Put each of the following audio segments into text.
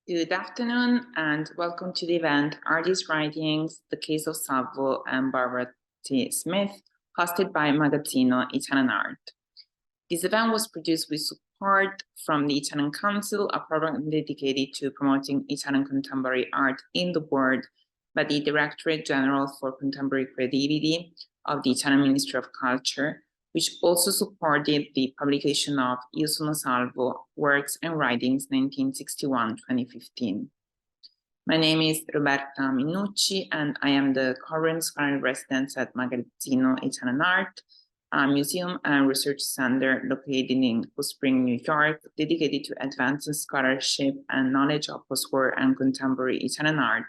Good afternoon and welcome to the event Artist Writings, The Case of Salvo and Barbara T. Smith, hosted by Magazzino Italian Art. This event was produced with support from the Italian Council, a program dedicated to promoting Italian contemporary art in the world by the Directorate General for Contemporary Creativity of the Italian Ministry of Culture, which also supported the publication of IO SONO SALVO, Works and Writings 1961-2015. My name is Roberta Minnucci, and I am the current scholarly resident at Magazzino Italian Art, a museum and research center located in Cool Spring, New York, dedicated to advancing scholarship and knowledge of post-war and contemporary Italian art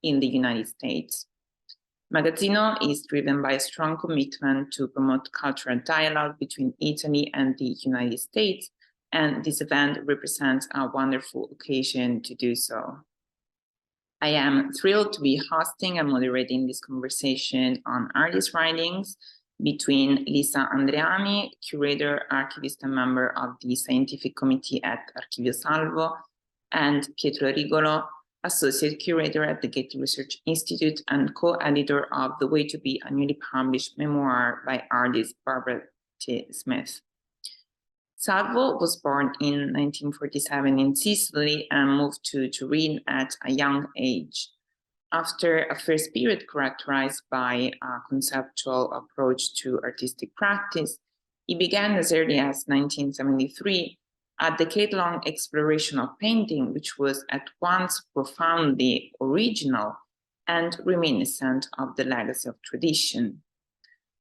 in the United States. Magazzino is driven by a strong commitment to promote cultural dialogue between Italy and the United States, and this event represents a wonderful occasion to do so. I am thrilled to be hosting and moderating this conversation on artist writings between Lisa Andreani, curator, archivist, and member of the scientific committee at Archivio Salvo, and Pietro Rigolo, associate curator at the Getty Research Institute and co-editor of The Way to Be, a newly published memoir by artist Barbara T. Smith. Salvo was born in 1947 in Sicily and moved to Turin at a young age. After a first period characterized by a conceptual approach to artistic practice, he began as early as 1973 a decade-long exploration of painting, which was at once profoundly original and reminiscent of the legacy of tradition.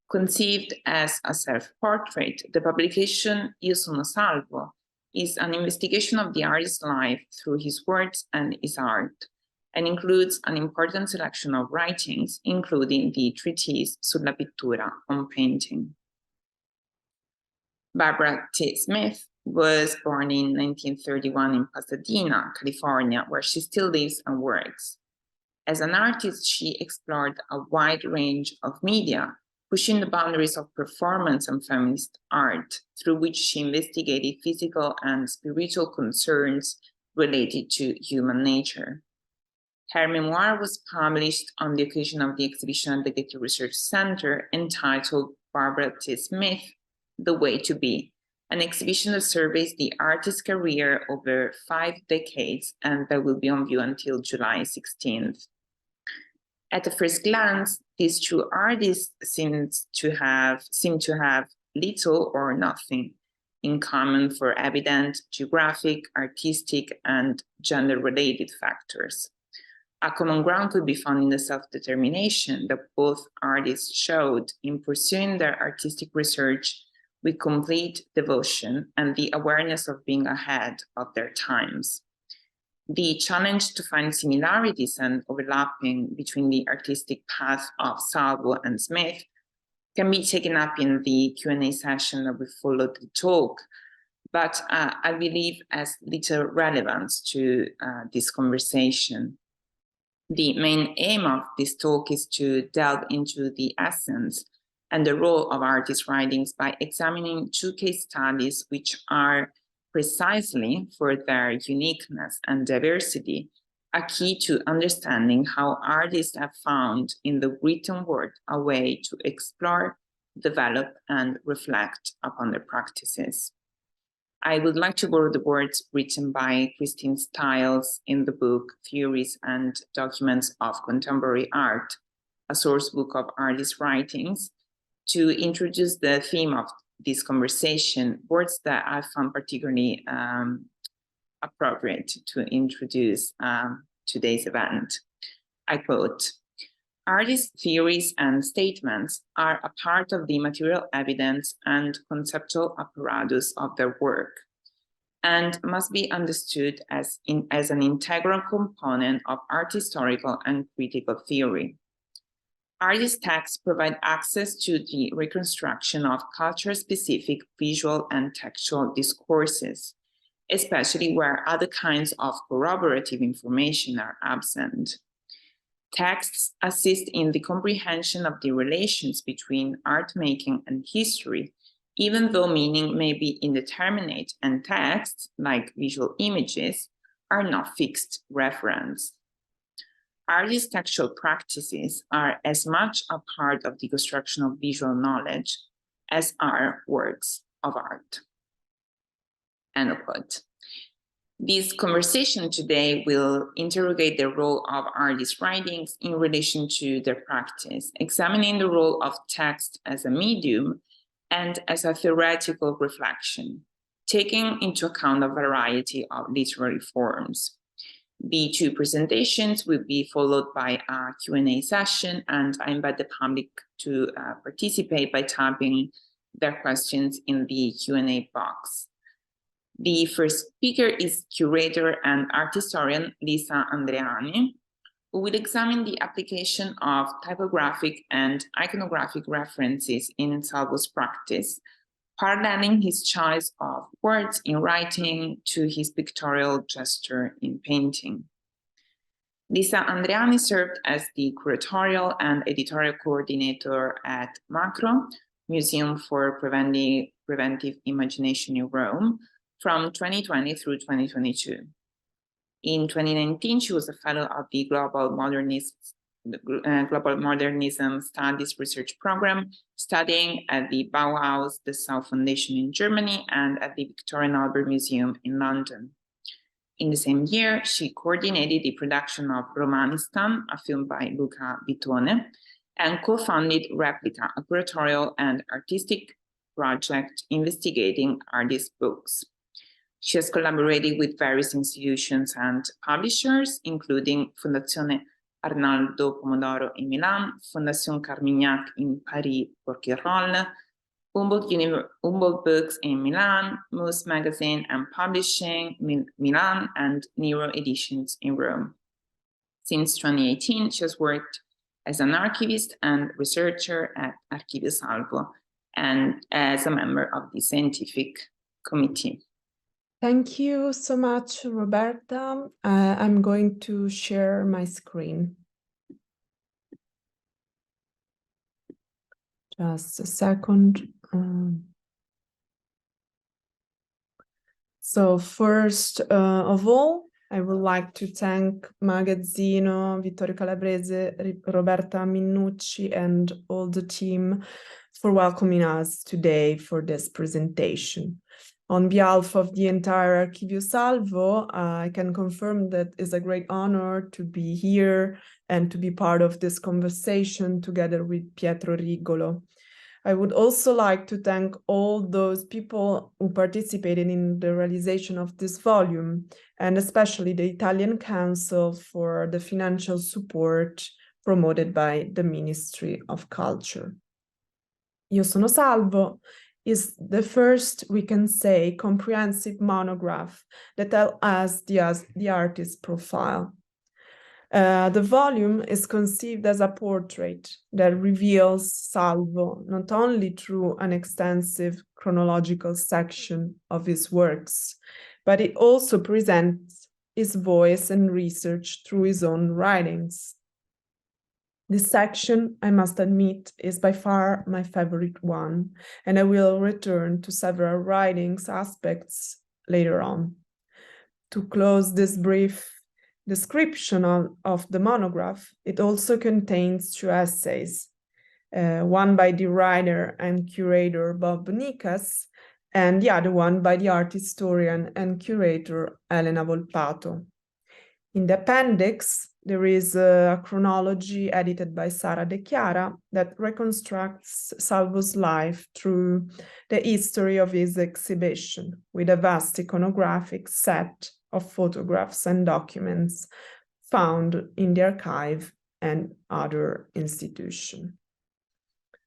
Conceived as a self-portrait, the publication IO SONO SALVO is an investigation of the artist's life through his words and his art, and includes an important selection of writings, including the treatise Sulla pittura, on painting. Barbara T. Smith was born in 1931 in Pasadena, California, where she still lives and works. As an artist, she explored a wide range of media, pushing the boundaries of performance and feminist art, through which she investigated physical and spiritual concerns related to human nature. Her memoir was published on the occasion of the exhibition at the Getty Research Center entitled Barbara T. Smith, The Way to Be, an exhibition that surveys the artist's career over 5 decades and that will be on view until July 16th. At a first glance, these two artists seem to have little or nothing in common for evident geographic, artistic, and gender-related factors. A common ground could be found in the self-determination that both artists showed in pursuing their artistic research with complete devotion and the awareness of being ahead of their times. The challenge to find similarities and overlapping between the artistic path of Salvo and Smith can be taken up in the Q&A session that will follow the talk, but I believe has little relevance to this conversation. The main aim of this talk is to delve into the essence and the role of artist writings by examining 2 case studies which are precisely for their uniqueness and diversity, a key to understanding how artists have found in the written word a way to explore, develop, and reflect upon their practices. I would like to borrow the words written by Christine Stiles in the book Theories and Documents of Contemporary Art, a source book of artist writings, to introduce the theme of this conversation, words that I found particularly appropriate to introduce today's event. I quote, "Artist theories and statements are a part of the material evidence and conceptual apparatus of their work, and must be understood as an integral component of art historical and critical theory. Artist texts provide access to the reconstruction of culture-specific visual and textual discourses, especially where other kinds of corroborative information are absent. Texts assist in the comprehension of the relations between art making and history, even though meaning may be indeterminate, and texts, like visual images, are not fixed reference. Artists' textual practices are as much a part of the construction of visual knowledge as are works of art. End quote. This conversation today will interrogate the role of artists' writings in relation to their practice, examining the role of text as a medium and as a theoretical reflection, taking into account a variety of literary forms. The two presentations will be followed by a Q&A session, and I invite the public to participate by typing their questions in the Q&A box. The first speaker is curator and art historian Lisa Andreani, who will examine the application of typographic and iconographic references in Salvo's practice, paralleling his choice of words in writing to his pictorial gesture in painting. Lisa Andreani served as the curatorial and editorial coordinator at Macro, Museum for Preventive Imagination in Rome, from 2020 through 2022. In 2019, she was a fellow of the Global Modernism Studies Research Program, studying at the Bauhaus Dessau Foundation in Germany and at the Victoria and Albert Museum in London. In the same year, she coordinated the production of Romanistan, a film by Luca Vitone, and co-founded Replica, a curatorial and artistic project investigating artist books. She has collaborated with various institutions and publishers, including Fondazione Arnaldo Pomodoro in Milan, Fondation Carmignac in Paris, Porquerolles, Humboldt Books in Milan, Moose Magazine and Publishing, Milan, and NERO Editions in Rome. Since 2018, she has worked as an archivist and researcher at Archivio Salvo and as a member of the scientific committee. Thank you so much, Roberta. I'm going to share my screen. Just a second. So first of all, I would like to thank Magazzino, Vittorio Calabrese, Roberta Minnucci, and all the team for welcoming us today for this presentation. On behalf of the entire Archivio Salvo, I can confirm that it's a great honor to be here and to be part of this conversation together with Pietro Rigolo. I would also like to thank all those people who participated in the realization of this volume, and especially the Italian Council for the financial support promoted by the Ministry of Culture. Io Sono Salvo is the first, we can say, comprehensive monograph that tells us the artist's profile. The volume is conceived as a portrait that reveals Salvo not only through an extensive chronological section of his works, but it also presents his voice and research through his own writings. This section, I must admit, is by far my favorite one, and I will return to several writings aspects later on. To close this brief description of the monograph, it also contains two essays, one by the writer and curator Bob Nicas, and the other one by the art historian and curator Elena Volpato. In the appendix, there is a chronology edited by Sara De Chiara that reconstructs Salvo's life through the history of his exhibition, with a vast iconographic set of photographs and documents found in the archive and other institutions.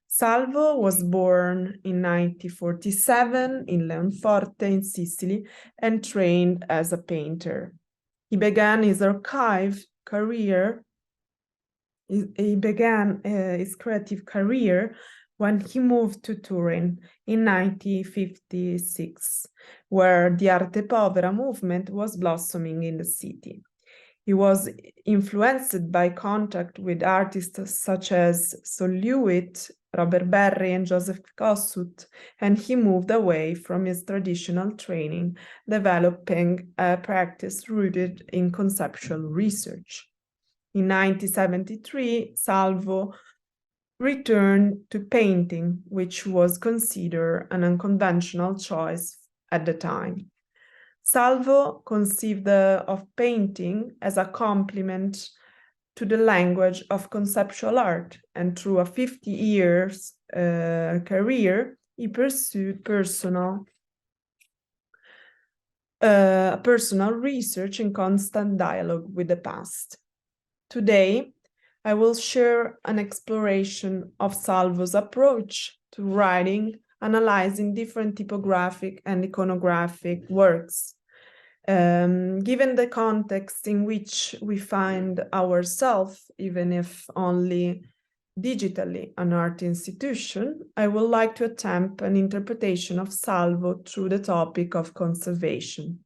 Salvo was born in 1947 in Leonforte in Sicily and trained as a painter. He began his archive career. He began his creative career when he moved to Turin in 1956, where the Arte Povera movement was blossoming in the city. He was influenced by contact with artists such as Sol Lewitt Robert Berry and Joseph Kossuth, and he moved away from his traditional training, developing a practice rooted in conceptual research. In 1973, Salvo returned to painting, which was considered an unconventional choice at the time. Salvo conceived of painting as a complement to the language of conceptual art, and through a 50 years career, he pursued personal research in constant dialogue with the past. Today, I will share an exploration of Salvo's approach to writing, analyzing different typographic and iconographic works. Given the context in which we find ourselves, even if only digitally an art institution, I would like to attempt an interpretation of Salvo through the topic of conservation.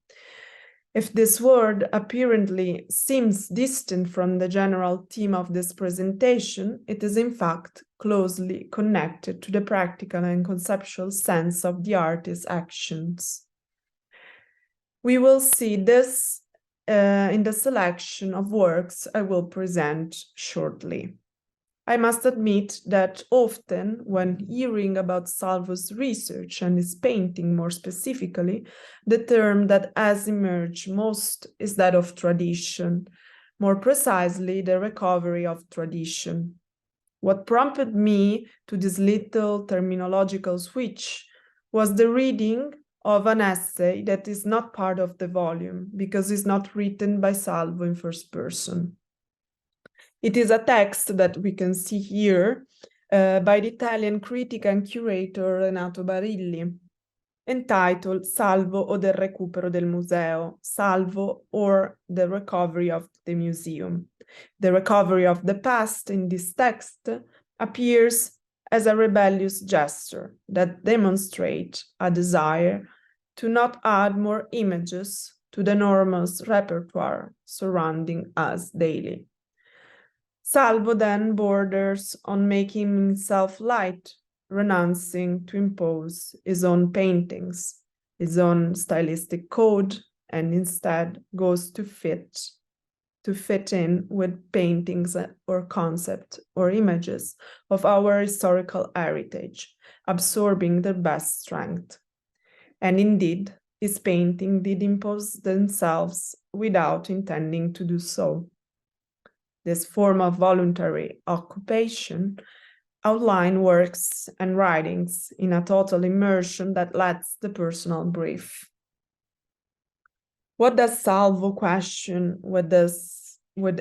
If this word apparently seems distant from the general theme of this presentation, it is in fact closely connected to the practical and conceptual sense of the artist's actions. We will see this in the selection of works I will present shortly. I must admit that often, when hearing about Salvo's research and his painting more specifically, the term that has emerged most is that of tradition, more precisely the recovery of tradition. What prompted me to this little terminological switch was the reading of an essay that is not part of the volume because it's not written by Salvo in first person. It is a text that we can see here by the Italian critic and curator Renato Barilli, entitled Salvo o del recupero del museo, Salvo or the recovery of the museum. The recovery of the past in this text appears as a rebellious gesture that demonstrates a desire to not add more images to the enormous repertoire surrounding us daily. Salvo then borders on making himself light, renouncing to impose his own paintings, his own stylistic code, and instead goes to fit in with paintings or concepts or images of our historical heritage, absorbing their best strength. And indeed, his painting did impose themselves without intending to do so. This form of voluntary occupation outline works and writings in a total immersion that lets the personal breathe. What does Salvo question with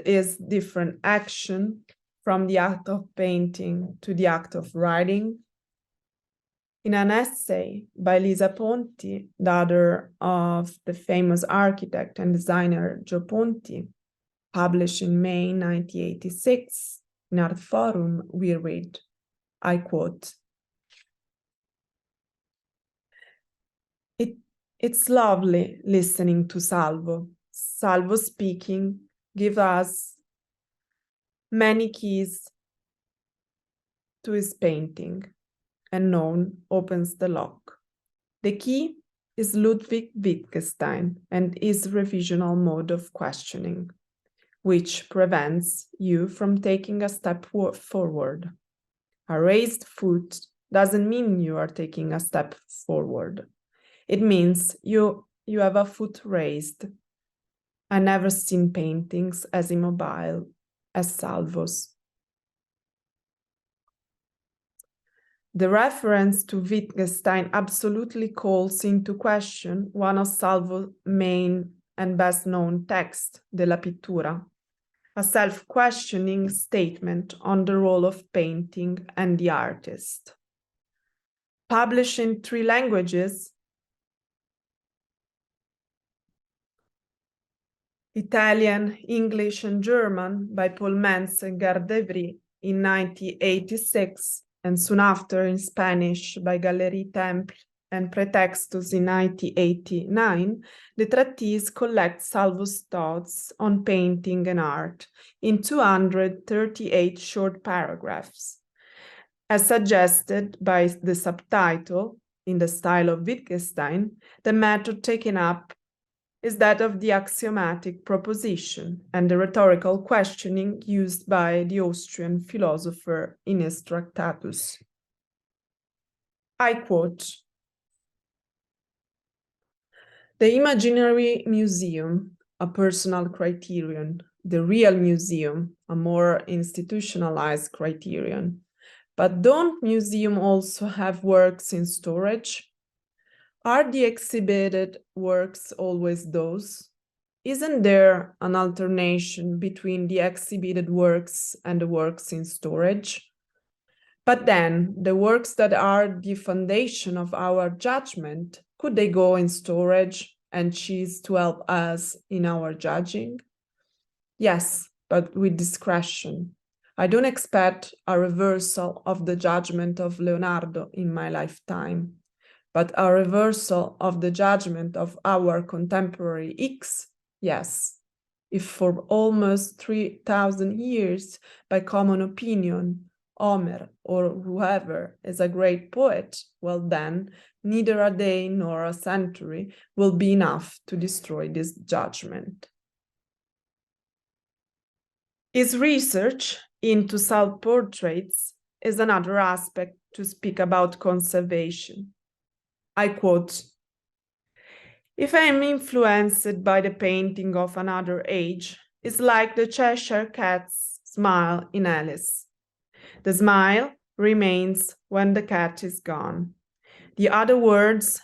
his different action from the act of painting to the act of writing? In an essay by Lisa Ponti, daughter of the famous architect and designer Gio Ponti, published in May 1986 in Art Forum, we read, I quote, It's lovely listening to Salvo. Salvo speaking gives us many keys to his painting, and none opens the lock. The key is Ludwig Wittgenstein and his revisional mode of questioning, which prevents you from taking a step forward. A raised foot doesn't mean you are taking a step forward. It means you have a foot raised. I've never seen paintings as immobile as Salvo's. The reference to Wittgenstein absolutely calls into question one of Salvo's main and best-known texts, De la Pittura, a self-questioning statement on the role of painting and the artist. Published in 3 languages, Italian, English, and German by Paul Mentz and Gerd de Vries in 1986, and soon after in Spanish by Galerie Temple and Pretextos in 1989, the treatise collects Salvo's thoughts on painting and art in 238 short paragraphs. As suggested by the subtitle, in the style of Wittgenstein, the method taken up is that of the axiomatic proposition and the rhetorical questioning used by the Austrian philosopher in his Tractatus. I quote, "The imaginary museum, a personal criterion, the real museum, a more institutionalized criterion. But don't museums also have works in storage? Are the exhibited works always those? Isn't there an alternation between the exhibited works and the works in storage? But then, the works that are the foundation of our judgment, could they go in storage and cease to help us in our judging? Yes, but with discretion. I don't expect a reversal of the judgment of Leonardo in my lifetime, but a reversal of the judgment of our contemporary X, yes. If for almost 3,000 years, by common opinion, Homer or whoever is a great poet, well then, neither a day nor a century will be enough to destroy this judgment." His research into self-portraits is another aspect to speak about conservation. I quote, "If I am influenced by the painting of another age, it's like the Cheshire Cat's smile in Alice. The smile remains when the cat is gone. In other words,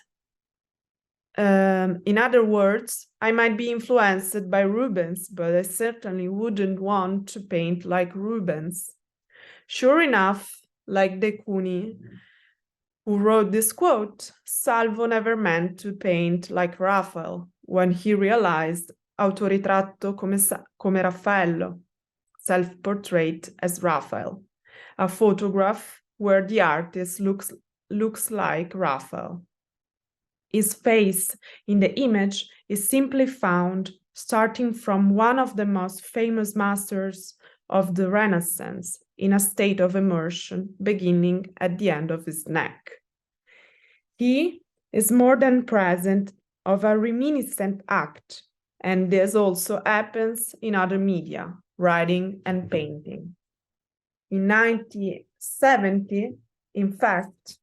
I might be influenced by Rubens, but I certainly wouldn't want to paint like Rubens. Sure enough, like De Cuni, who wrote this quote, Salvo never meant to paint like Raphael when he realized autoritratto come Raffaello, self-portrait as Raphael, a photograph where the artist looks like Raphael. His face in the image is simply found starting from one of the most famous masters of the Renaissance in a state of immersion beginning at the end of his neck. He is more than present of a reminiscent act, and this also happens in other media, writing and painting. In 1970, in fact,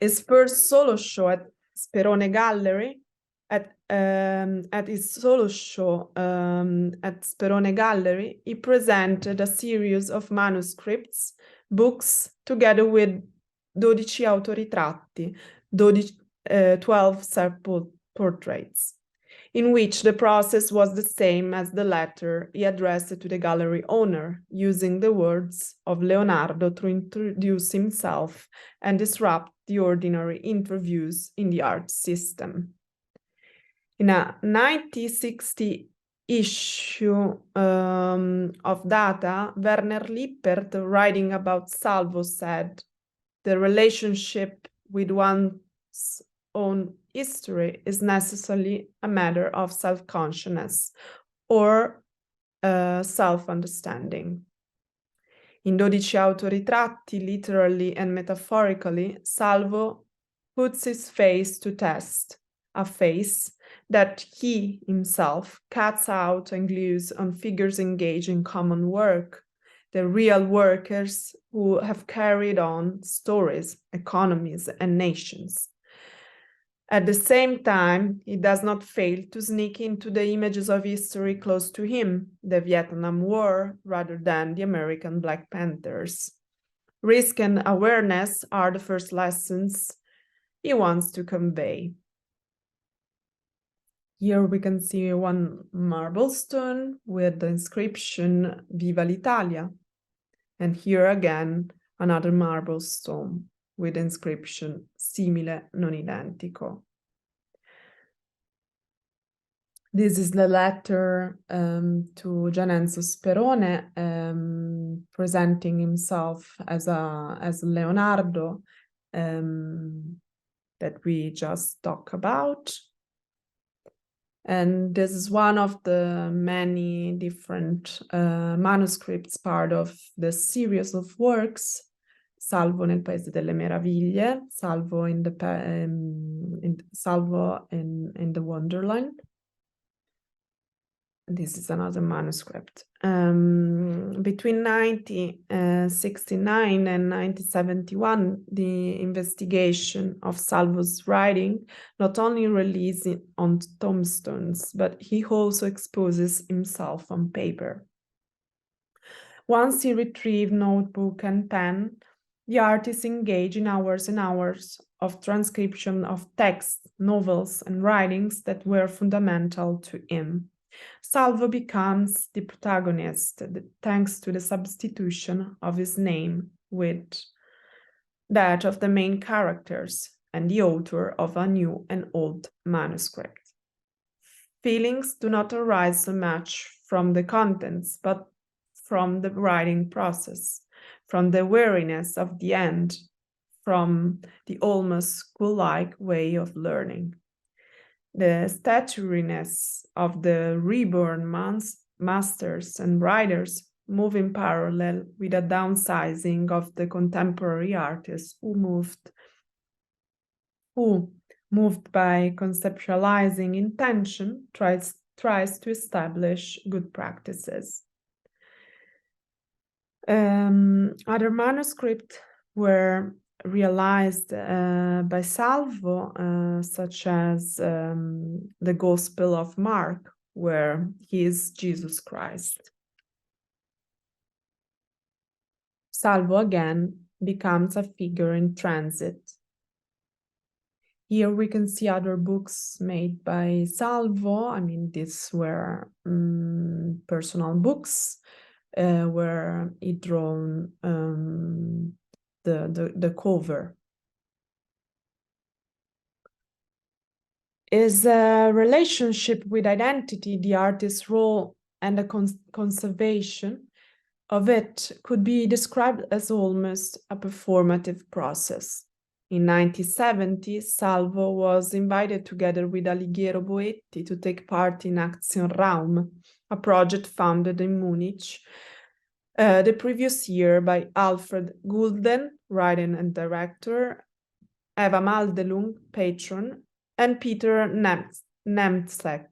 his first solo show at Sperone Gallery, he presented a series of manuscripts, books, together with 12 autoritratti, 12 self-portraits, in which the process was the same as the letter he addressed to the gallery owner, using the words of Leonardo to introduce himself and disrupt the ordinary interviews in the art system. In a 1960 issue of Data, Werner Lippert, writing about Salvo, said, "The relationship with one's own history is necessarily a matter of self-consciousness or self-understanding." In 12 autoritratti, literally and metaphorically, Salvo puts his face to test, a face that he himself cuts out and glues on figures engaged in common work, the real workers who have carried on stories, economies, and nations. At the same time, he does not fail to sneak into the images of history close to him, the Vietnam War rather than the American Black Panthers. Risk and awareness are the first lessons he wants to convey. Here we can see one marble stone with the inscription Viva l'Italia. And here again, another marble stone with the inscription Simile non identico. This is the letter to Gianenzo Sperone, presenting himself as Leonardo that we just talked about. And this is one of the many different manuscripts, part of the series of works, Salvo nel Paese delle Meraviglie, Salvo in the Wonderland. This is another manuscript. Between 1969 and 1971, the investigation of Salvo's writing not only released it on tombstones, but he also exposes himself on paper. Once he retrieved notebook and pen, the artist engaged in hours and hours of transcription of texts, novels, and writings that were fundamental to him. Salvo becomes the protagonist thanks to the substitution of his name with that of the main characters and the author of a new and old manuscript. Feelings do not arise so much from the contents, but from the writing process, from the weariness of the end, from the almost school-like way of learning. The statuariness of the reborn masters and writers move in parallel with a downsizing of the contemporary artists who moved by conceptualizing intention, tries to establish good practices. Other manuscripts were realized by Salvo, such as the Gospel of Mark, where he is Jesus Christ. Salvo again becomes a figure in transit. Here we can see other books made by Salvo. I mean, these were personal books where he drawn the cover. His relationship with identity, the artist's role, and the conservation of it could be described as almost a performative process. In 1970, Salvo was invited together with Alighiero Boetti to take part in Action Raum, a project founded in Munich the previous year by Alfred Gulden, writer and director, Eva Maldelung, patron, and Peter Nemcek,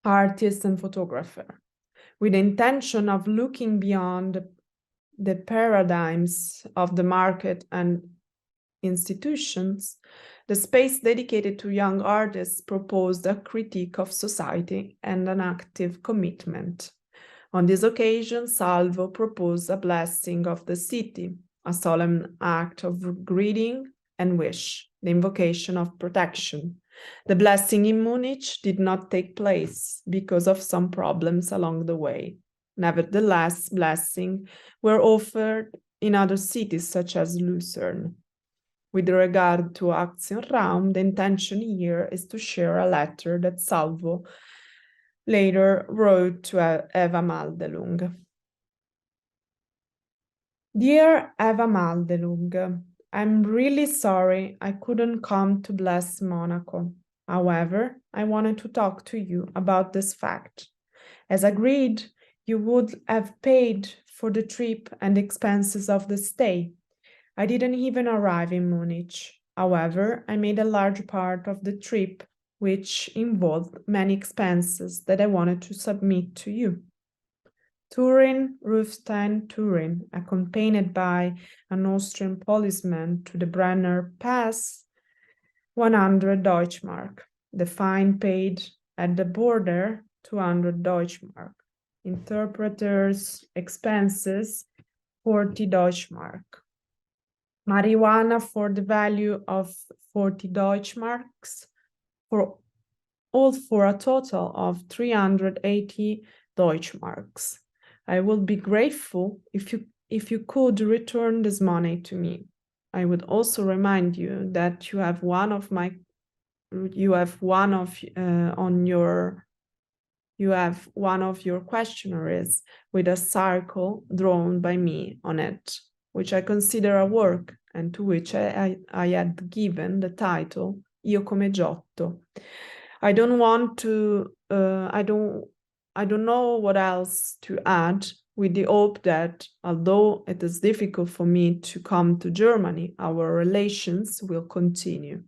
artist and photographer, with the intention of looking beyond the paradigms of the market and institutions. The space dedicated to young artists proposed a critique of society and an active commitment. On this occasion, Salvo proposed a blessing of the city, a solemn act of greeting and wish, the invocation of protection. The blessing in Munich did not take place because of some problems along the way. Nevertheless, blessings were offered in other cities such as Lucerne. With regard to Action Raum, the intention here is to share a letter that Salvo later wrote to Eva Maldelung. Dear Eva Maldelung, I'm really sorry I couldn't come to bless Monaco. However, I wanted to talk to you about this fact. As agreed, you would have paid for the trip and expenses of the stay. I didn't even arrive in Munich. However, I made a large part of the trip, which involved many expenses that I wanted to submit to you. Turin, Rufstein, Turin, accompanied by an Austrian policeman to the Brenner Pass, 100 Deutschmark. The fine paid at the border, 200 Deutschmark. Interpreters' expenses, 40 Deutschmark. Marijuana for the value of 40 Deutschmarks, for a total of 380 Deutschmarks. I would be grateful if you could return this money to me. I would also remind you that you have one of your questionnaires with a circle drawn by me on it, which I consider a work and to which I had given the title Io come Giotto. I don't want to, I don't know what else to add, with the hope that, although it is difficult for me to come to Germany, our relations will continue.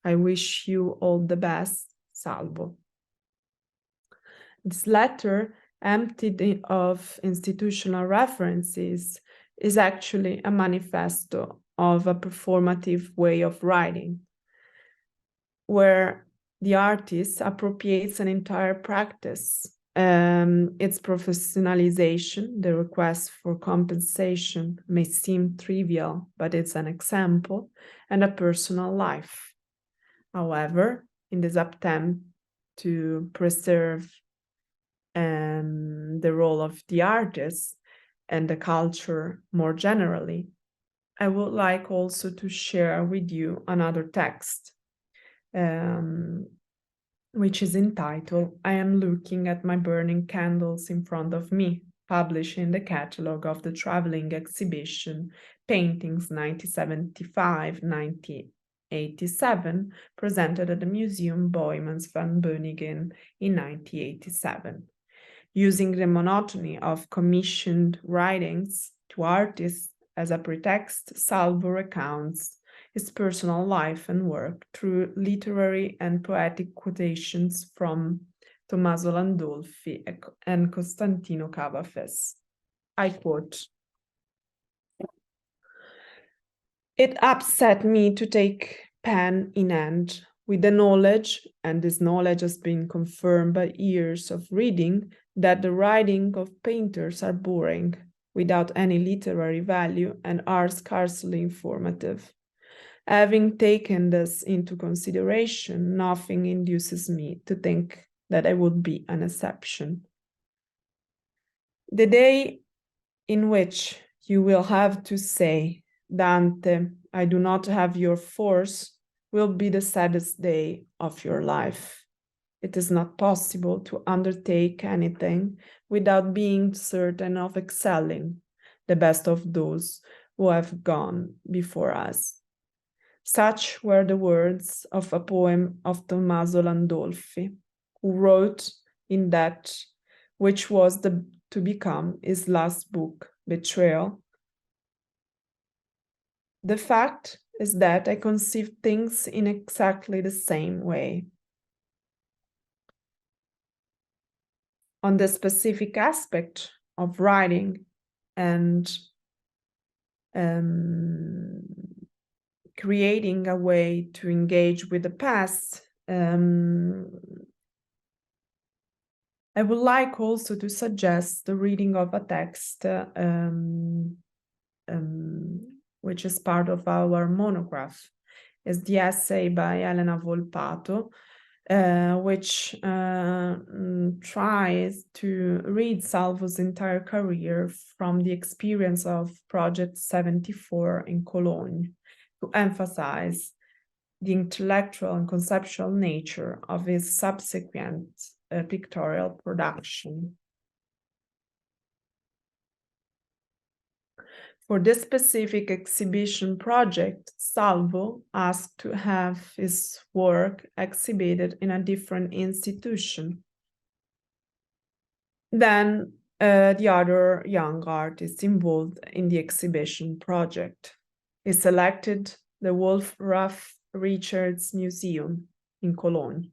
I wish you all the best, Salvo. This letter, emptied of institutional references, is actually a manifesto of a performative way of writing, where the artist appropriates an entire practice, its professionalization. The request for compensation may seem trivial, but it's an example, and a personal life. However, in this attempt to preserve the role of the artist and the culture more generally, I would like also to share with you another text, which is entitled "I Am Looking at My Burning Candles in Front of Me," published in the catalogue of the traveling exhibition Paintings 1975-1987, presented at the Museum Boijmans van Beuningen in 1987. Using the monotony of commissioned writings to artists as a pretext, Salvo recounts his personal life and work through literary and poetic quotations from Tommaso Landolfi and Costantino Cavafes. I quote, "It upset me to take pen in hand with the knowledge, and this knowledge has been confirmed by years of reading, that the writing of painters are boring, without any literary value, and are scarcely informative. Having taken this into consideration, nothing induces me to think that I would be an exception. The day in which you will have to say, 'Dante, I do not have your force,' will be the saddest day of your life. It is not possible to undertake anything without being certain of excelling the best of those who have gone before us." Such were the words of a poem of Tommaso Landolfi, who wrote in that which was to become his last book, Betrayal. The fact is that I conceive things in exactly the same way. On the specific aspect of writing and creating a way to engage with the past, I would like also to suggest the reading of a text which is part of our monograph. It's the essay by Elena Volpato, which tries to read Salvo's entire career from the experience of Project 74 in Cologne, to emphasize the intellectual and conceptual nature of his subsequent pictorial production. For this specific exhibition project, Salvo asked to have his work exhibited in a different institution than the other young artists involved in the exhibition project. He selected the Wolf-Ruff Richards Museum in Cologne.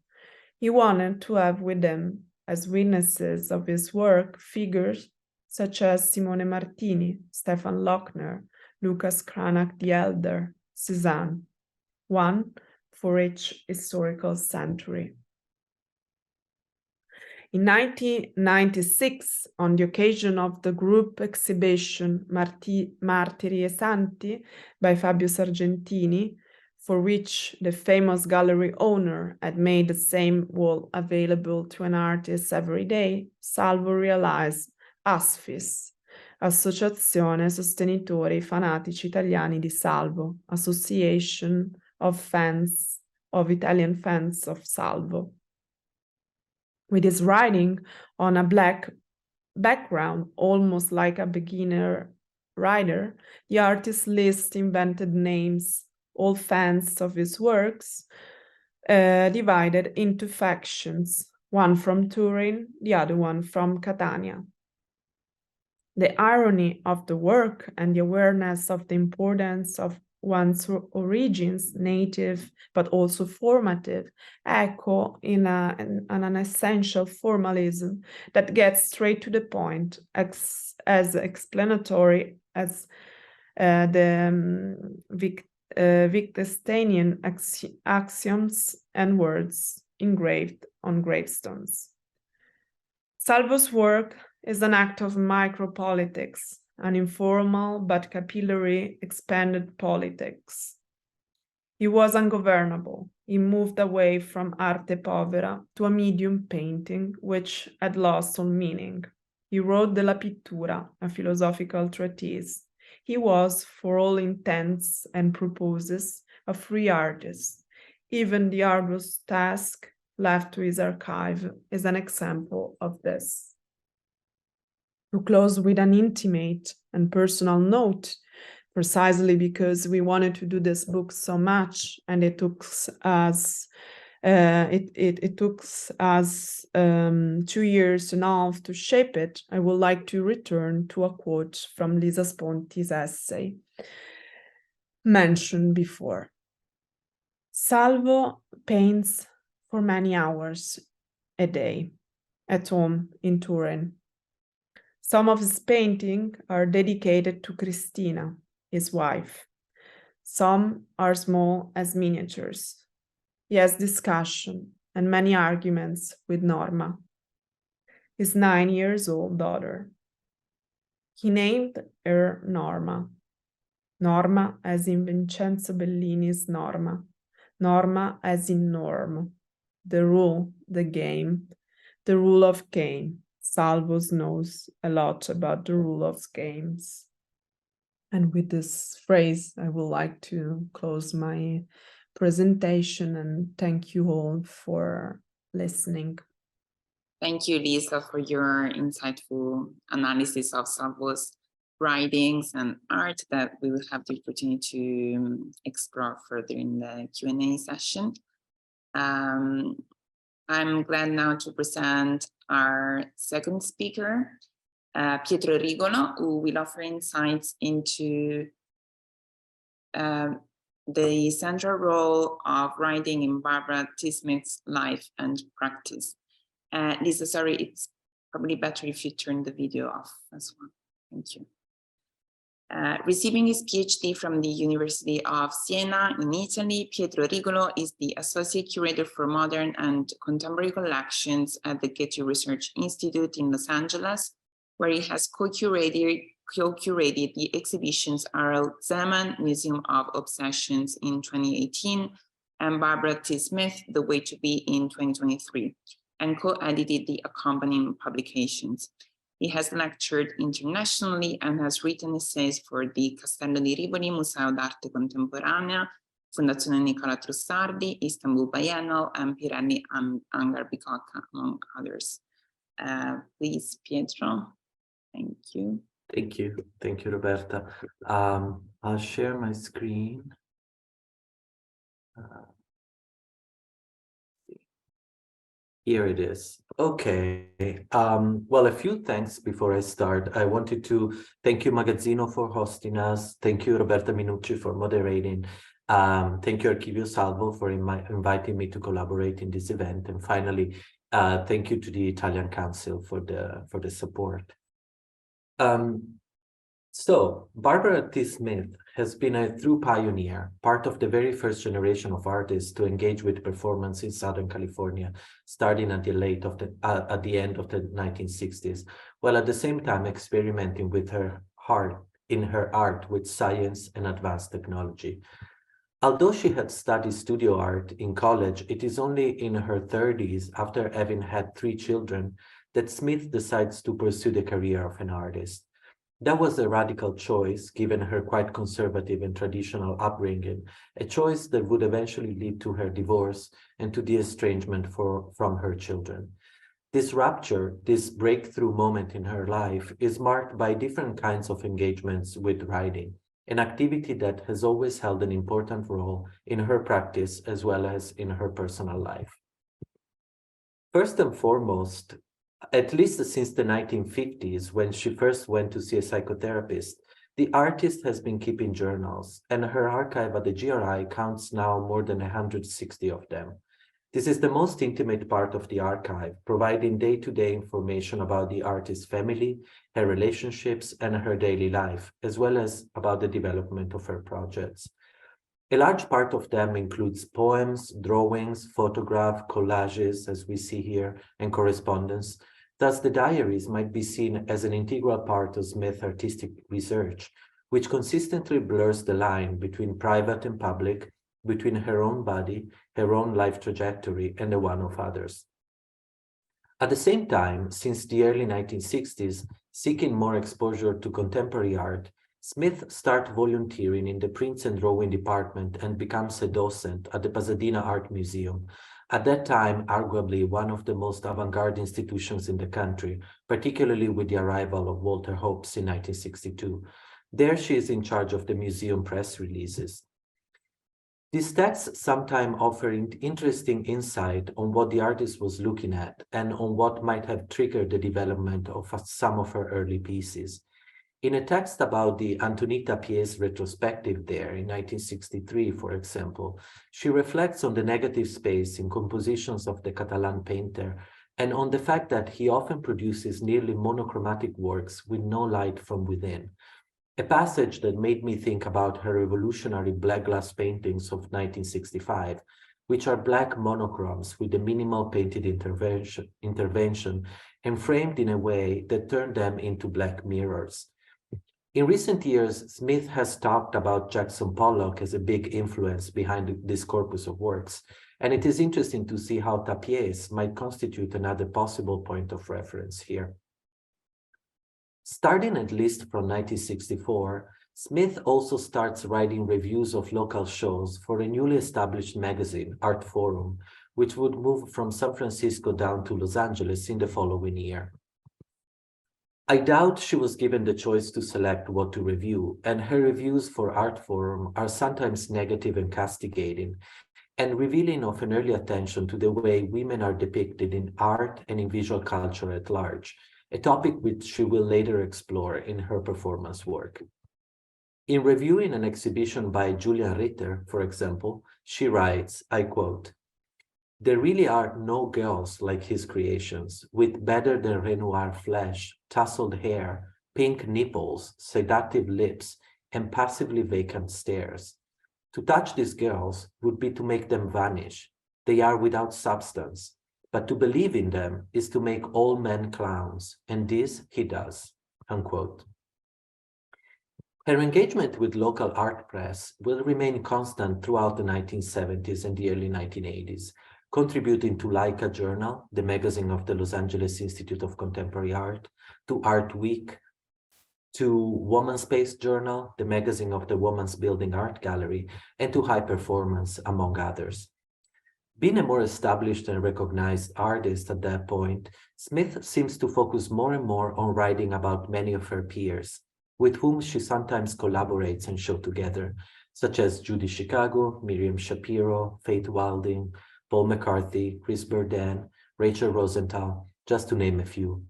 He wanted to have with him, as witnesses of his work, figures such as Simone Martini, Stefan Lochner, Lucas Cranach the Elder, Cézanne, one for each historical century. In 1996, on the occasion of the group exhibition Martiri e Santi by Fabio Sargentini, for which the famous gallery owner had made the same wall available to an artist every day, Salvo realized ASFIS, Associazione Sostenitori Fanatici Italiani di Salvo, Association of Fans of Italian Fans of Salvo. With his writing on a black background, almost like a beginner writer, the artist list invented names. All fans of his works divided into factions, one from Turin, the other one from Catania. The irony of the work and the awareness of the importance of one's origins, native but also formative, echo in an essential formalism that gets straight to the point, as explanatory as the Wittgensteinian axioms and words engraved on gravestones. Salvo's work is an act of micropolitics, an informal but capillary expanded politics. He was ungovernable. He moved away from arte povera to a medium painting which had lost all meaning. He wrote De la Pittura, a philosophical treatise. He was, for all intents and purposes, a free artist. Even the arduous task left to his archive is an example of this. To close with an intimate and personal note, precisely because we wanted to do this book so much, and it took us 2 years and a half to shape it, I would like to return to a quote from Lisa Sponti's essay mentioned before. Salvo paints for many hours a day at home in Turin. Some of his paintings are dedicated to Cristina, his wife. Some are small as miniatures. He has discussion and many arguments with Norma, his 9-year-old daughter. He named her Norma. Norma as in Vincenzo Bellini's Norma. Norma as in norm. The rule, the game, the rule of game. Salvo knows a lot about the rule of games. And with this phrase, I would like to close my presentation and thank you all for listening. Thank you, Lisa, for your insightful analysis of Salvo's writings and art that we will have the opportunity to explore further in the Q&A session. I'm glad now to present our second speaker, Pietro Rigolo, who will offer insights into the central role of writing in Barbara T. Smith's life and practice. Lisa, sorry, it's probably better if you turn the video off as well. Thank you. Receiving his PhD from the University of Siena in Italy, Pietro Rigolo is the Associate Curator for Modern and Contemporary Collections at the Getty Research Institute in Los Angeles, where he has co-curated the exhibitions Aral Zaman, Museum of Obsessions in 2018, and Barbara T. Smith, The Way to Be in 2023, and co-edited the accompanying publications. He has lectured internationally and has written essays for the Castello di Rivoli Museo d'Arte Contemporanea, Fondazione Nicola Trussardi, Istanbul Biennale, and Pirelli Angar Bicocca, among others. Please, Pietro. Thank you. Thank you. Thank you, Roberta. I'll share my screen. Here it is. Okay. Well, a few thanks before I start. I wanted to thank you, Magazzino, for hosting us. Thank you, Roberta Minnucci, for moderating. Thank you, Archivio Salvo, for inviting me to collaborate in this event. And finally, thank you to the Italian Council for the support. So Barbara T. Smith has been a true pioneer, part of the very first generation of artists to engage with performance in Southern California, starting at the end of the 1960s, while at the same time experimenting with her art with science and advanced technology. Although she had studied studio art in college, it is only in her 30s, after having had 3 children, that Smith decides to pursue the career of an artist. That was a radical choice, given her quite conservative and traditional upbringing, a choice that would eventually lead to her divorce and to the estrangement from her children. This rupture, this breakthrough moment in her life, is marked by different kinds of engagements with writing. an activity that has always held an important role in her practice as well as in her personal life. First and foremost, at least since the 1950s, when she first went to see a psychotherapist, the artist has been keeping journals, and her archive at the GRI counts now more than 160 of them. This is the most intimate part of the archive, providing day-to-day information about the artist's family, her relationships, and her daily life, as well as about the development of her projects. A large part of them includes poems, drawings, photographs, collages, as we see here, and correspondence. Thus, the diaries might be seen as an integral part of Smith's artistic research, which consistently blurs the line between private and public, between her own body, her own life trajectory, and the one of others. At the same time, since the early 1960s, seeking more exposure to contemporary art, Smith started volunteering in the prints and drawing department and becomes a docent at the Pasadena Art Museum, at that time arguably one of the most avant-garde institutions in the country, particularly with the arrival of Walter Hopes in 1962. There she is in charge of the museum press releases. These texts sometimes offer interesting insight on what the artist was looking at and on what might have triggered the development of some of her early pieces. In a text about the Antonita Pies retrospective there in 1963, for example, she reflects on the negative space in compositions of the Catalan painter and on the fact that he often produces nearly monochromatic works with no light from within. A passage that made me think about her revolutionary black glass paintings of 1965, which are black monochromes with a minimal painted intervention and framed in a way that turned them into black mirrors. In recent years, Smith has talked about Jackson Pollock as a big influence behind this corpus of works, and it is interesting to see how Tapies might constitute another possible point of reference here. Starting at least from 1964, Smith also starts writing reviews of local shows for a newly established magazine, Art Forum, which would move from San Francisco down to Los Angeles in the following year. I doubt she was given the choice to select what to review, and her reviews for Art Forum are sometimes negative and castigating, and revealing of an early attention to the way women are depicted in art and in visual culture at large, a topic which she will later explore in her performance work. In reviewing an exhibition by Julian Ritter, for example, she writes, I quote, "There really are no girls like his creations, with better than Renoir flesh, tousled hair, pink nipples, seductive lips, and passively vacant stares. To touch these girls would be to make them vanish. They are without substance, but to believe in them is to make all men clowns, and this he does," unquote. Her engagement with local art press will remain constant throughout the 1970s and the early 1980s, contributing to Laika Journal, the magazine of the Los Angeles Institute of Contemporary Art, to Art Week, to Woman's Space Journal, the magazine of the Woman's Building Art Gallery, and to High Performance, among others. Being a more established and recognized artist at that point, Smith seems to focus more and more on writing about many of her peers, with whom she sometimes collaborates and shows together, such as Judy Chicago, Miriam Shapiro, Faith Wilding, Paul McCarthy, Chris Burden, Rachel Rosenthal, just to name a few.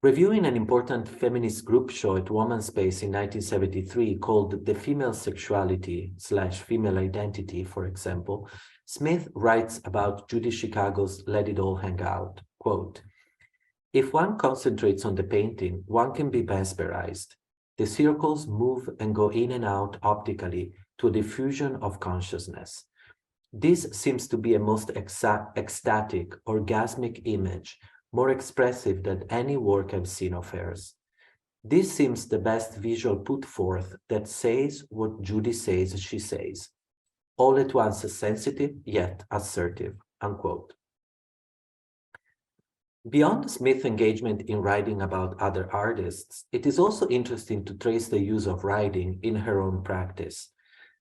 Reviewing an important feminist group show at Woman's Space in 1973 called The Female Sexuality / Female Identity, for example, Smith writes about Judy Chicago's Let It All Hang Out, quote, "If one concentrates on the painting, one can be mesmerized. The circles move and go in and out optically to a diffusion of consciousness. This seems to be a most ecstatic, orgasmic image, more expressive than any work I've seen of hers. This seems the best visual put forth that says what Judy says she says, all at once sensitive yet assertive," unquote. Beyond Smith's engagement in writing about other artists, it is also interesting to trace the use of writing in her own practice.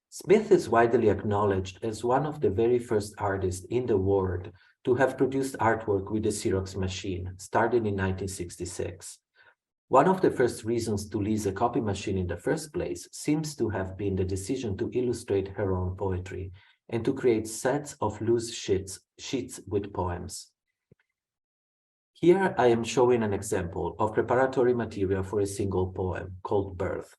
Smith is widely acknowledged as one of the very first artists in the world to have produced artwork with the Xerox machine, starting in 1966. One of the first reasons to lease a copy machine in the first place seems to have been the decision to illustrate her own poetry and to create sets of loose sheets with poems. Here I am showing an example of preparatory material for a single poem called Birth.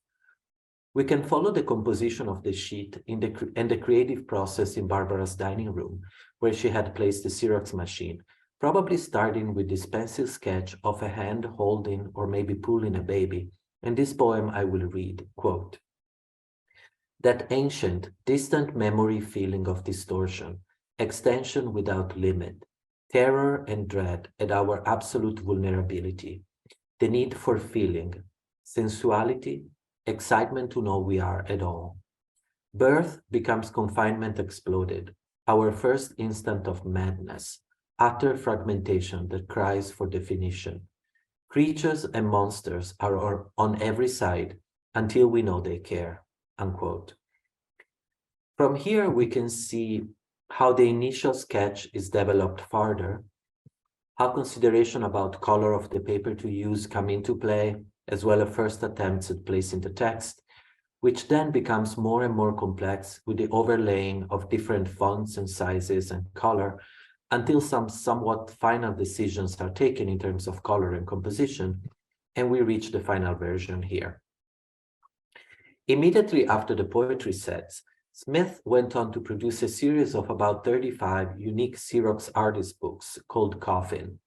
We can follow the composition of the sheet and the creative process in Barbara's dining room, where she had placed the Xerox machine, probably starting with this pencil sketch of a hand holding or maybe pulling a baby. And this poem I will read, quote, "That ancient, distant memory feeling of distortion, extension without limit, terror and dread at our absolute vulnerability, the need for feeling, sensuality, excitement to know we are at all. Birth becomes confinement exploded, our first instant of madness, utter fragmentation that cries for definition. Creatures and monsters are on every side until we know they care," unquote. From here, we can see how the initial sketch is developed further, how consideration about color of the paper to use come into play, as well as first attempts at placing the text, which then becomes more and more complex with the overlaying of different fonts and sizes and color, until some somewhat final decisions are taken in terms of color and composition, and we reach the final version here. Immediately after the poetry sets, Smith went on to produce a series of about 35 unique Xerox artist books called Coffin,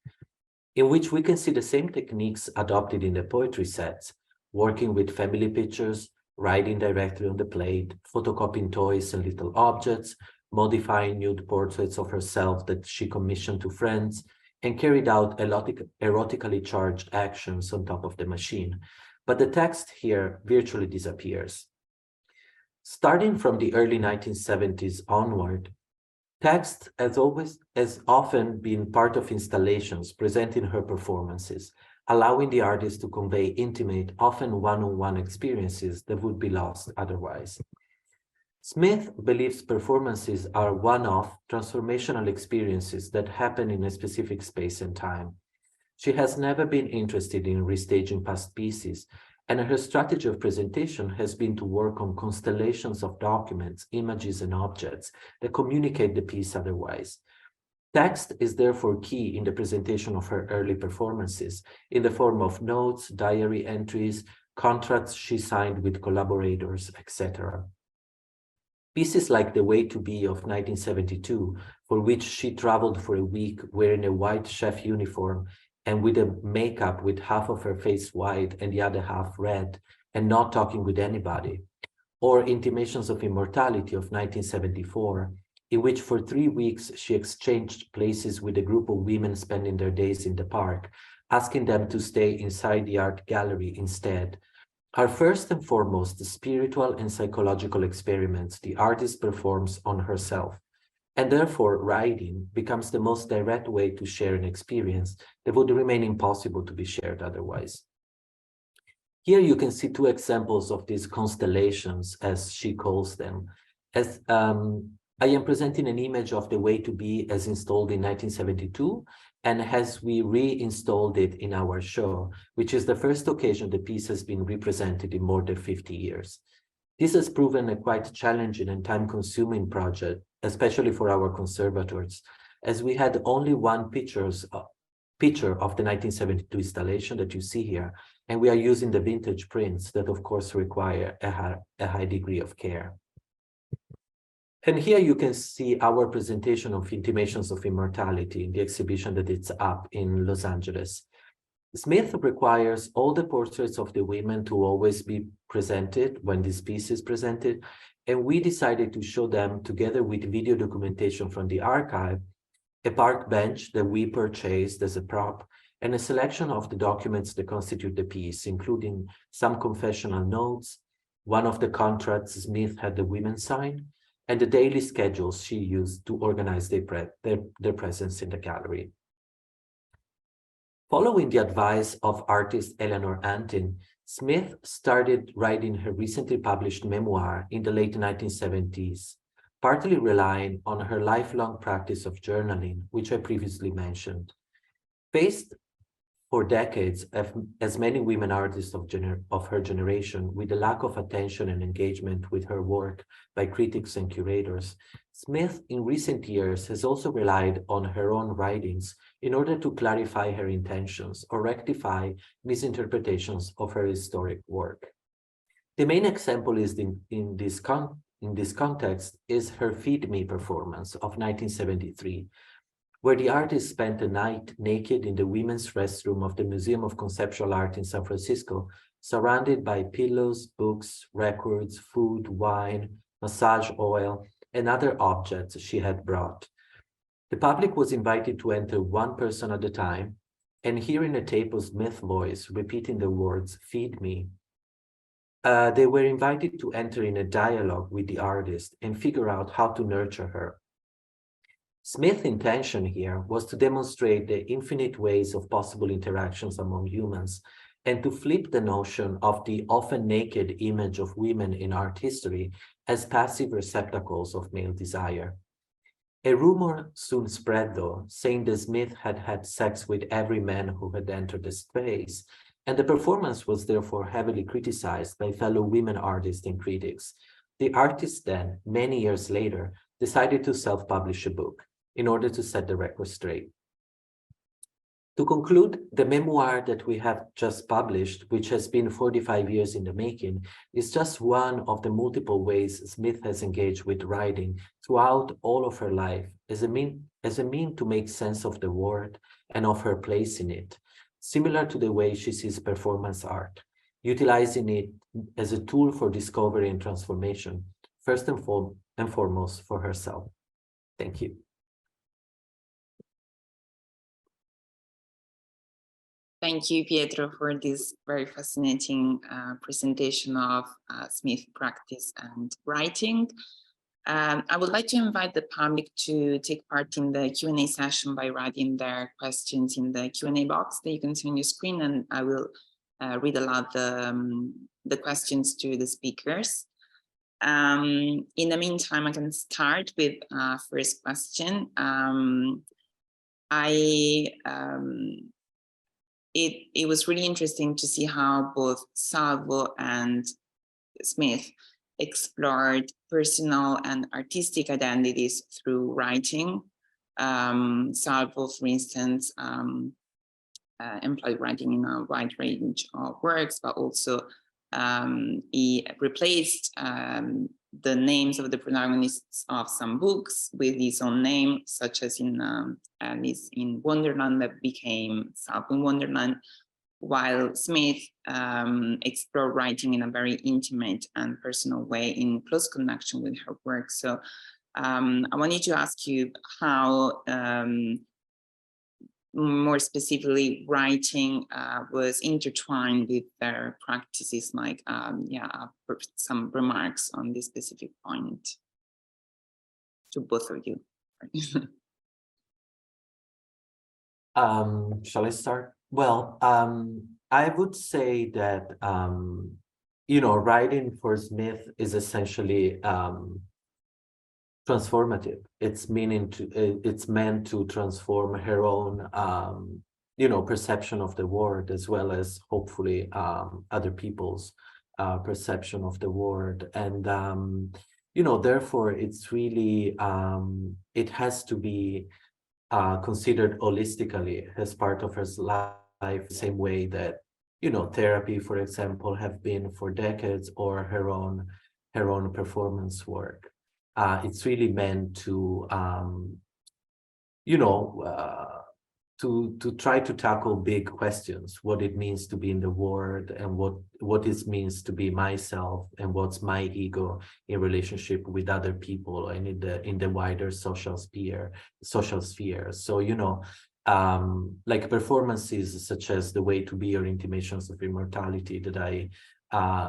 in which we can see the same techniques adopted in the poetry sets, working with family pictures, writing directly on the plate, photocopying toys and little objects, modifying nude portraits of herself that she commissioned to friends, and carried out erotically charged actions on top of the machine. But the text here virtually disappears. Starting from the early 1970s onward, text has often been part of installations presenting her performances, allowing the artist to convey intimate, often one-on-one experiences that would be lost otherwise. Smith believes performances are one-off transformational experiences that happen in a specific space and time. She has never been interested in restaging past pieces, and her strategy of presentation has been to work on constellations of documents, images, and objects that communicate the piece otherwise. Text is therefore key in the presentation of her early performances, in the form of notes, diary entries, contracts she signed with collaborators, etc. Pieces like The Way to Be of 1972, for which she traveled for a week wearing a white chef uniform and with a makeup with half of her face white and the other half red, and not talking with anybody, or Intimations of Immortality of 1974, in which for 3 weeks she exchanged places with a group of women spending their days in the park, asking them to stay inside the art gallery instead, are first and foremost the spiritual and psychological experiments the artist performs on herself, and therefore writing becomes the most direct way to share an experience that would remain impossible to be shared otherwise. Here you can see 2 examples of these constellations, as she calls them. As I am presenting an image of The Way to Be as installed in 1972, and as we reinstalled it in our show, which is the first occasion the piece has been represented in more than 50 years. This has proven a quite challenging and time-consuming project, especially for our conservators, as we had only one picture of the 1972 installation that you see here, and we are using the vintage prints that of course require a high degree of care. And here you can see our presentation of Intimations of Immortality in the exhibition that it's up in Los Angeles. Smith requires all the portraits of the women to always be presented when this piece is presented, and we decided to show them together with video documentation from the archive, a park bench that we purchased as a prop, and a selection of the documents that constitute the piece, including some confessional notes, one of the contracts Smith had the women sign, and the daily schedules she used to organize their presence in the gallery. Following the advice of artist Eleanor Antin, Smith started writing her recently published memoir in the late 1970s, partly relying on her lifelong practice of journaling, which I previously mentioned. Faced for decades, as many women artists of her generation, with the lack of attention and engagement with her work by critics and curators, Smith in recent years has also relied on her own writings in order to clarify her intentions or rectify misinterpretations of her historic work. The main example is in this context is her Feed Me performance of 1973, where the artist spent a night naked in the women's restroom of the Museum of Conceptual Art in San Francisco, surrounded by pillows, books, records, food, wine, massage oil, and other objects she had brought. The public was invited to enter one person at a time, and hearing a tape of Smith's voice repeating the words, "Feed me," they were invited to enter in a dialogue with the artist and figure out how to nurture her. Smith's intention here was to demonstrate the infinite ways of possible interactions among humans and to flip the notion of the often naked image of women in art history as passive receptacles of male desire. A rumor soon spread, though, saying that Smith had had sex with every man who had entered the space, and the performance was therefore heavily criticized by fellow women artists and critics. The artist then, many years later, decided to self-publish a book in order to set the record straight. To conclude, the memoir that we have just published, which has been 45 years in the making, is just one of the multiple ways Smith has engaged with writing throughout all of her life as a mean to make sense of the world and of her place in it, similar to the way she sees performance art, utilizing it as a tool for discovery and transformation, first and foremost for herself. Thank you. Thank you, Pietro, for this very fascinating presentation of Smith practice and writing. I would like to invite the public to take part in the Q&A session by writing their questions in the Q&A box that you can see on your screen, and I will read aloud the questions to the speakers. In the meantime, I can start with first question. It was really interesting to see how both Salvo and Smith explored personal and artistic identities through writing. Salvo, for instance, employed writing in a wide range of works, but also he replaced the names of the protagonists of some books with his own name, such as in Alice in Wonderland, that became Salvo in Wonderland, while Smith explored writing in a very intimate and personal way in close connection with her work. So I wanted to ask you how, more specifically, writing was intertwined with their practices, like some remarks on this specific point to both of you. Shall I start? Well, I would say that, writing for Smith is essentially transformative. It's meant to transform her own, perception of the world, as well as hopefully other people's perception of the world. And, therefore, it's really, it has to be considered holistically as part of her life, the same way that, therapy, for example, have been for decades, or her own performance work. It's really meant to, to try to tackle big questions, what it means to be in the world, and what it means to be myself, and what's my ego in relationship with other people and in the wider social sphere. So, like performances such as The Way to Be or Intimations of Immortality that I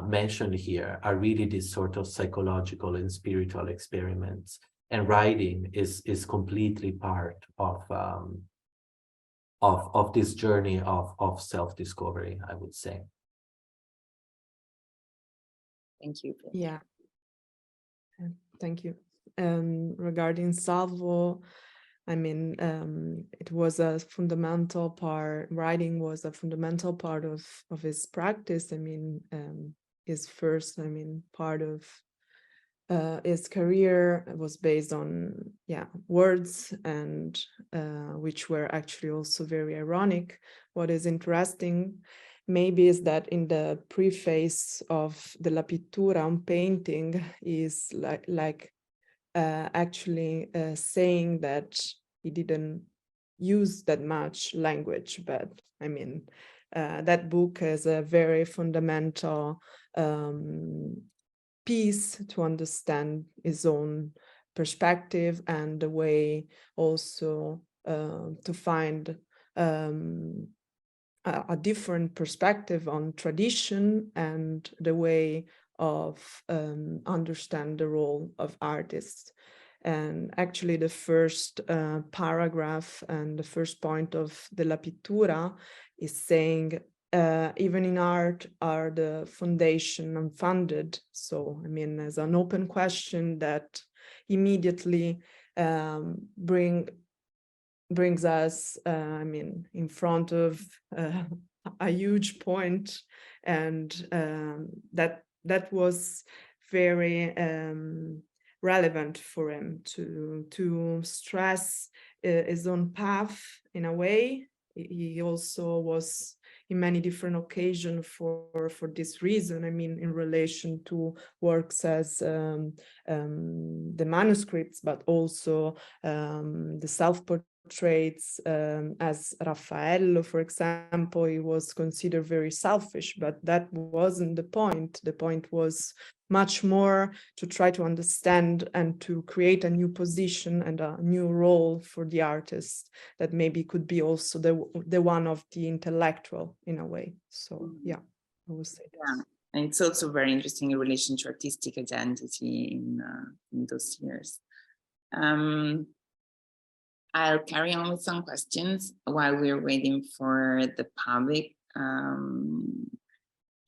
mentioned here are really these sort of psychological and spiritual experiments, and writing is completely part of this journey of self-discovery, I would say. Thank you. Yeah, thank you. Regarding Salvo, I mean, it was a fundamental part, writing was a fundamental part of his practice. I mean, his first, I mean, part of his career was based on, words, and which were actually also very ironic. What is interesting maybe is that in the preface of the La Pittura on painting is actually saying that he didn't use that much language, but I mean, that book is a very fundamental piece to understand his own perspective, and the way also to find a different perspective on tradition, and the way of understand the role of artists. And actually the first paragraph and the first point of the La Pittura is saying, even in art are the foundation unfounded. So, I mean, as an open question that immediately brings us, I mean, in front of a huge point, and that was very relevant for him to stress his own path in a way. He also was in many different occasions for this reason. I mean, in relation to works as the manuscripts, but also the self-portraits, as Raffaello, for example. He was considered very selfish, but that wasn't the point. The point was much more to try to understand and to create a new position and a new role for the artist that maybe could be also the one of the intellectual in a way. So yeah, I would say that. Yeah, and it's also very interesting in relation to artistic identity in those years. I'll carry on with some questions while we're waiting for the public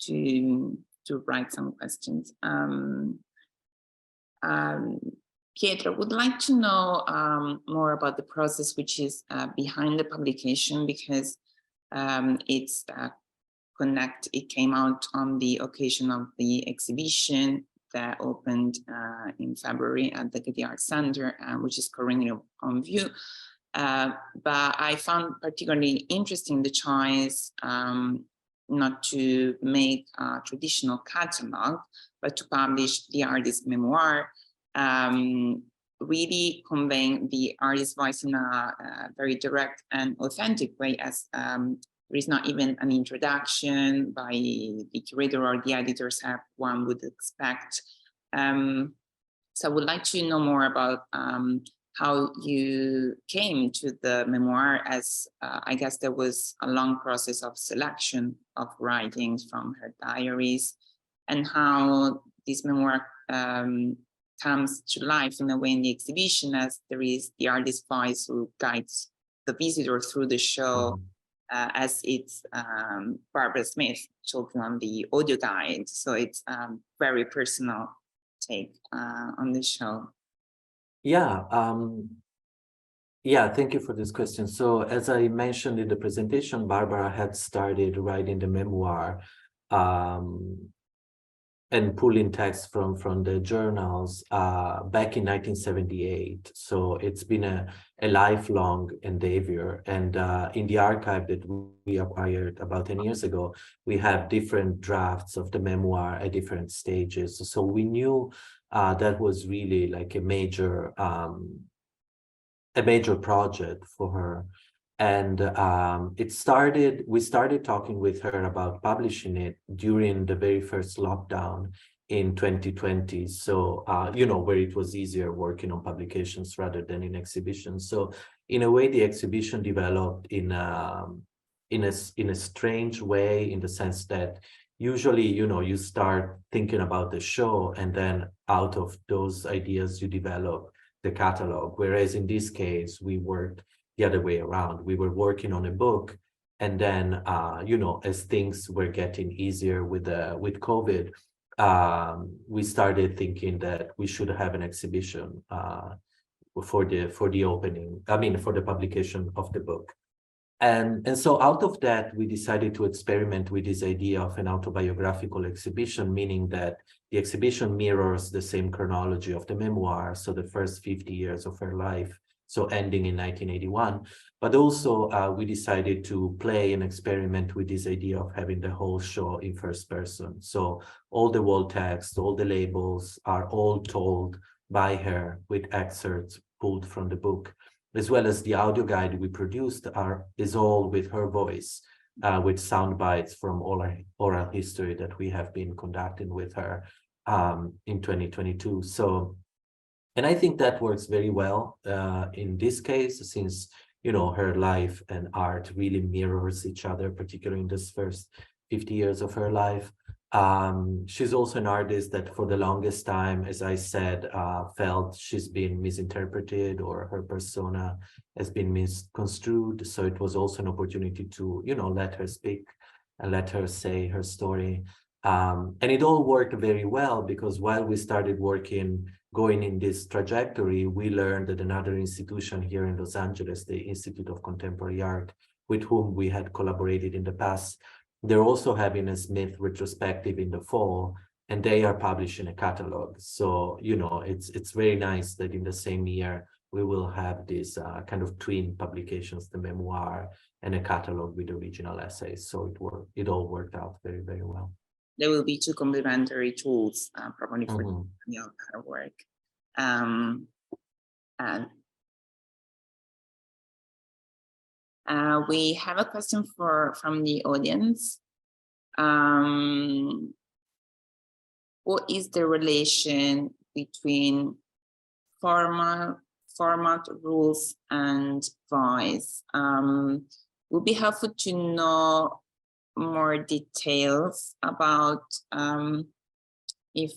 to write some questions. Pietro, would like to know more about the process which is behind the publication, because it came out on the occasion of the exhibition that opened in February at the Getty Art Center, which is currently on view. But I found particularly interesting the choice not to make a traditional catalog, but to publish the artist's memoir, really conveying the artist's voice in a very direct and authentic way, as there is not even an introduction by the curator or the editors as one would expect. So I would like to know more about how you came to the memoir, as I guess there was a long process of selection of writings from her diaries, and how this memoir comes to life in a way in the exhibition, as there is the artist's voice who guides the visitor through the show, as it's Barbara Smith talking on the audio guide. So it's very personal take on the show. Yeah, thank you for this question. So as I mentioned in the presentation, Barbara had started writing the memoir and pulling text from the journals back in 1978. So it's been a lifelong endeavor. And in the archive that we acquired about 10 years ago, we have different drafts of the memoir at different stages. So we knew that was really like a major project for her. And we started talking with her about publishing it during the very first lockdown in 2020. So, where it was easier working on publications rather than in exhibitions. So in a way, the exhibition developed in a strange way, in the sense that usually, you start thinking about the show, and then out of those ideas, you develop the catalog. Whereas in this case, we worked the other way around. We were working on a book, and then, as things were getting easier with COVID, we started thinking that we should have an exhibition for the opening, I mean, for the publication of the book. And so out of that, we decided to experiment with this idea of an autobiographical exhibition, meaning that the exhibition mirrors the same chronology of the memoir, so the first 50 years of her life, so ending in 1981. But also we decided to play and experiment with this idea of having the whole show in first person. So all the wall text, all the labels are all told by her with excerpts pulled from the book, as well as the audio guide we produced is all with her voice, with sound bites from all our oral history that we have been conducting with her in 2022. So, and I think that works very well in this case, since, you know, her life and art really mirrors each other, particularly in this first 50 years of her life. She's also an artist that for the longest time, as I said, felt she's been misinterpreted or her persona has been misconstrued. So it was also an opportunity to, you know, let her speak and let her say her story. And it all worked very well, because while we started going in this trajectory, we learned that another institution here in Los Angeles, the Institute of Contemporary Art, with whom we had collaborated in the past, they're also having a Smith retrospective in the fall, and they are publishing a catalog. So, you know, it's very nice that in the same year, we will have these kind of twin publications, the memoir and a catalog with original essays. So it all worked out very, very well. There will be two complementary tools, probably for your work. And we have a question from the audience. What is the relation between format, rules, and voice? Would be helpful to know more details about if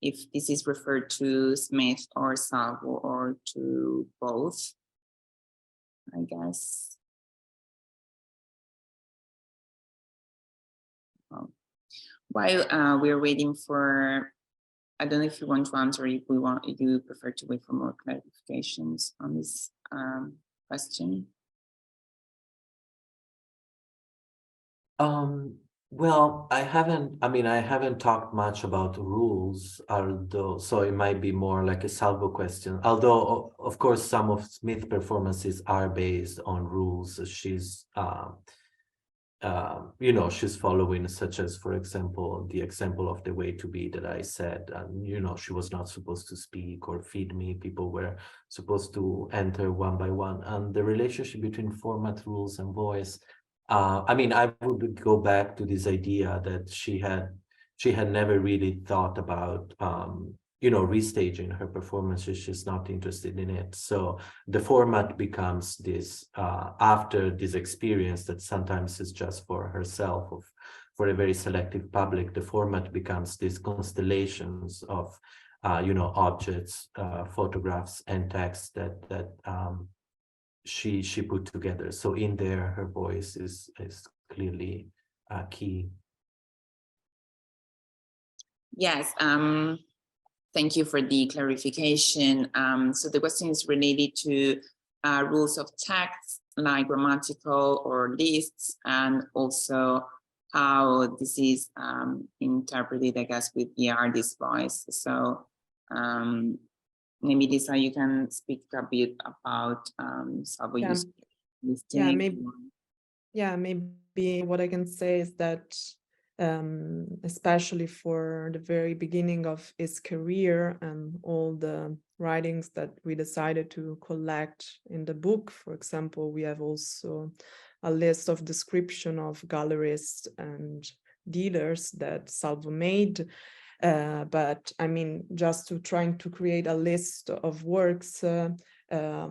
this is referred to Smith or Salvo or to both, I guess. While we're waiting for, I don't know if you want to answer, if you prefer to wait for more clarifications on this question. Well, I haven't talked much about rules, although, so it might be more like a Salvo question. Although, of course, some of Smith's performances are based on rules. She's, you know, she's following, such as, for example, the example of the way to be that I said, you know, she was not supposed to speak or feed me. People were supposed to enter one by one. And the relationship between format, rules, and voice, I mean, I would go back to this idea that she had never really thought about, you know, restaging her performances. She's not interested in it. So the format becomes this, after this experience that sometimes is just for herself, for a very selective public, the format becomes these constellations of, you know, objects, photographs, and text that she put together. So in there, her voice is clearly key. Yes, thank you for the clarification. So the question is related to rules of text, like grammatical or lists, and also how this is interpreted, I guess, with the artist's voice. So maybe Lisa, you can speak a bit about Salvo listing. Maybe what I can say is that especially for the very beginning of his career and all the writings that we decided to collect in the book, for example, we have also a list of description of galleries and dealers that Salvo made. But I mean, just trying to create a list of works, a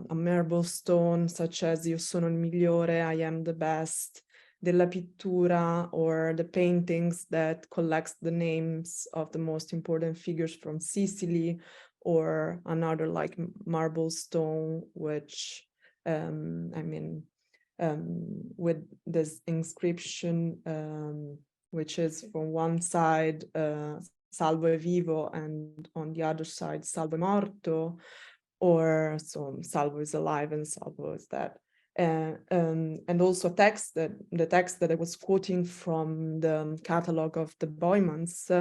marble stone such as Io sono il migliore, I am the best, della pittura, or the paintings that collects the names of the most important figures from Sicily, or another like marble stone, which with this inscription, which is from one side Salvo è vivo, and on the other side, Salvo è morto, or so Salvo is alive and Salvo is dead. And also the text that I was quoting from the catalog of the Boymans,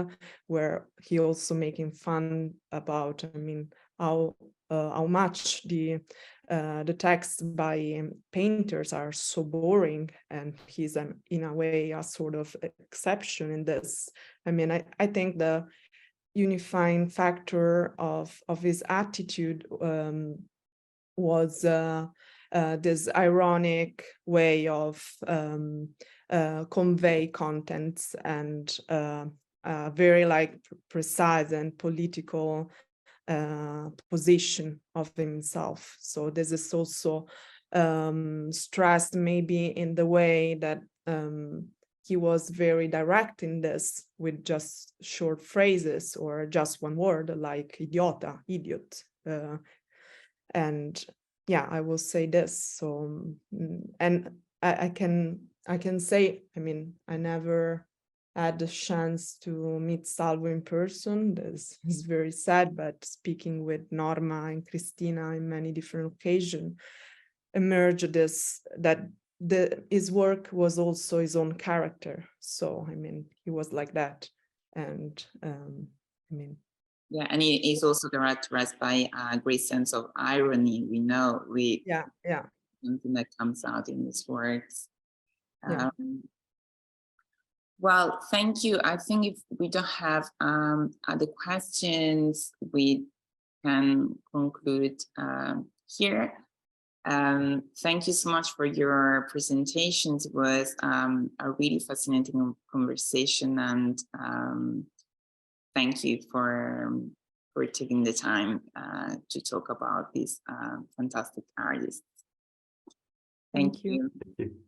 where he also making fun about, I mean, how much the texts by painters are so boring, and he's in a way a sort of exception in this. I mean, I think the unifying factor of his attitude was this ironic way of convey contents, and very like precise and political position of himself. So this is also stressed maybe in the way that he was very direct in this, with just short phrases or just one word like idiota, idiot. And yeah, I will say this. So, and I can say, I mean, I never had the chance to meet Salvo in person. This is very sad, but speaking with Norma and Cristina in many different occasions, emerged this, that his work was also his own character. So, I mean, he was like that. And I mean, yeah, and he is also characterized by a great sense of irony. We know yeah, something that comes out in his works. Yeah. Well, thank you. I think if we don't have other questions, we can conclude here. Thank you so much for your presentations. It was a really fascinating conversation, and thank you for taking the time to talk about these fantastic artists. Thank you. Thank you.